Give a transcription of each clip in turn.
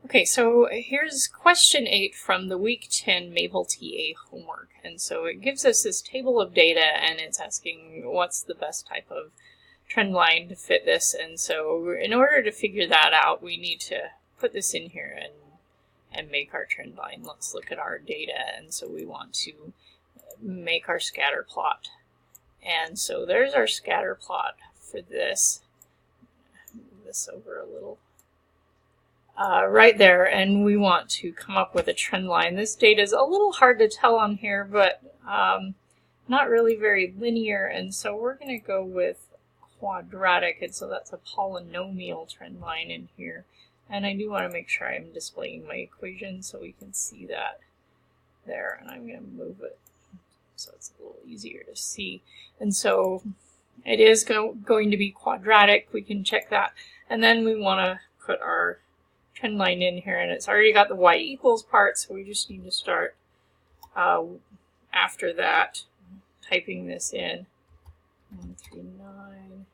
Okay, so here's question 8 from the week 10 Maple TA homework. And so it gives us this table of data and it's asking what's the best type of trend line to fit this. And so in order to figure that out, we need to put this in here and make our trend line. Let's look at our data. And so we want to make our scatter plot. And so there's our scatter plot for this. Move this over a little. Right there, and we want to come up with a trend line. This data is a little hard to tell on here, but not really very linear, and so we're going to go with quadratic, and so that's a polynomial trend line in here. And I do want to make sure I'm displaying my equation so we can see that there, and I'm going to move it so it's a little easier to see. And so it is going to be quadratic. We can check that, and then we want to put our trend line in here, and it's already got the y equals part, so we just need to start after that typing this in 139,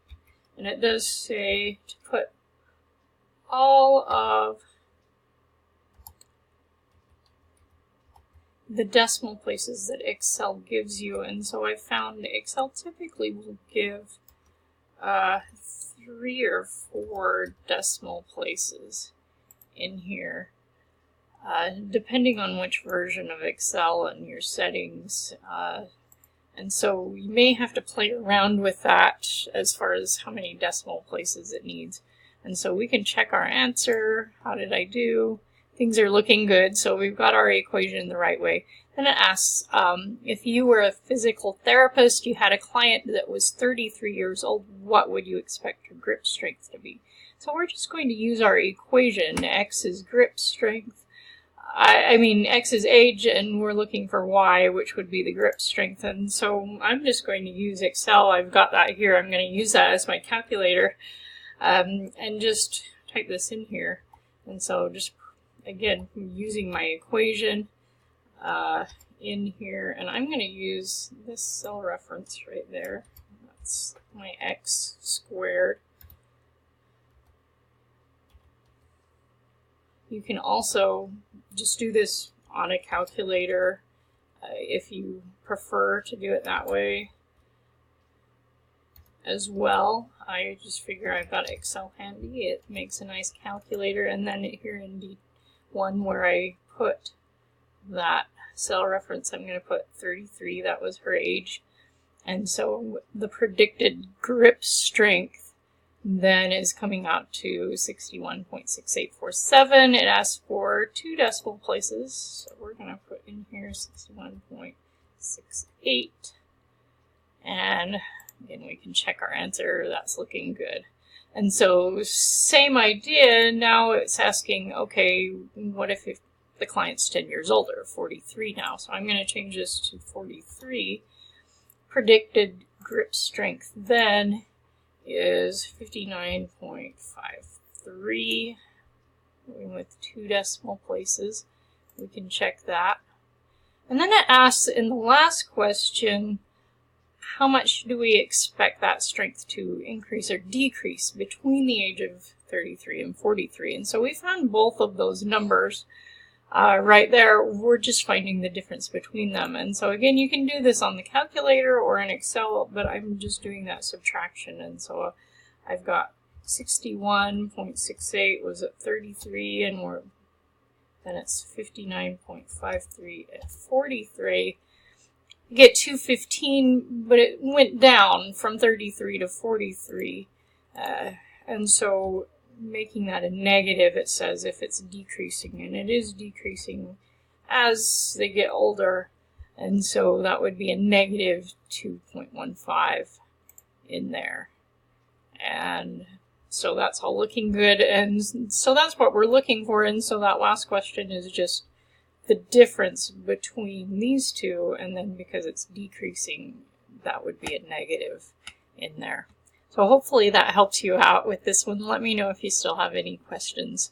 and it does say to put all of the decimal places that Excel gives you, and so I found Excel typically will give 3 or 4 decimal places in here, depending on which version of Excel and your settings, and so you may have to play around with that as far as how many decimal places it needs. And so we can check our answer. How did I do? Things are looking good, so we've got our equation the right way. Then it asks, if you were a physical therapist, you had a client that was 33 years old, what would you expect your grip strength to be? So we're just going to use our equation. X is grip strength. I mean, X is age, and we're looking for Y, which would be the grip strength. And so I'm just going to use Excel. I've got that here. I'm going to use that as my calculator and just type this in here. And so just, again, using my equation in here. And I'm going to use this cell reference right there. That's my X squared. You can also just do this on a calculator if you prefer to do it that way as well. I just figure I've got Excel handy. It makes a nice calculator. And then here in D1 where I put that cell reference, I'm going to put 33. That was her age. And so the predicted grip strength then is coming out to 61.6847. It asks for 2 decimal places, so we're going to put in here 61.68. And again, we can check our answer. That's looking good. And so same idea. Now it's asking, okay, what if the client's 10 years older, 43 now? So I'm going to change this to 43. Predicted grip strength then is 59.53, going with 2 decimal places. We can check that. And then it asks in the last question, how much do we expect that strength to increase or decrease between the age of 33 and 43? And so we found both of those numbers right there. We're just finding the difference between them. And so again, you can do this on the calculator or in Excel, but I'm just doing that subtraction. And so I've got 61.68 was at 33, and then it's 59.53 at 43. You get 215, but it went down from 33 to 43. And so making that a negative, it says if it's decreasing, and it is decreasing as they get older, and so that would be a negative 2.15 in there. And so that's all looking good, and so that's what we're looking for. And so that last question is just the difference between these two, and then because it's decreasing, that would be a negative in there. So hopefully that helps you out with this one. Let me know if you still have any questions.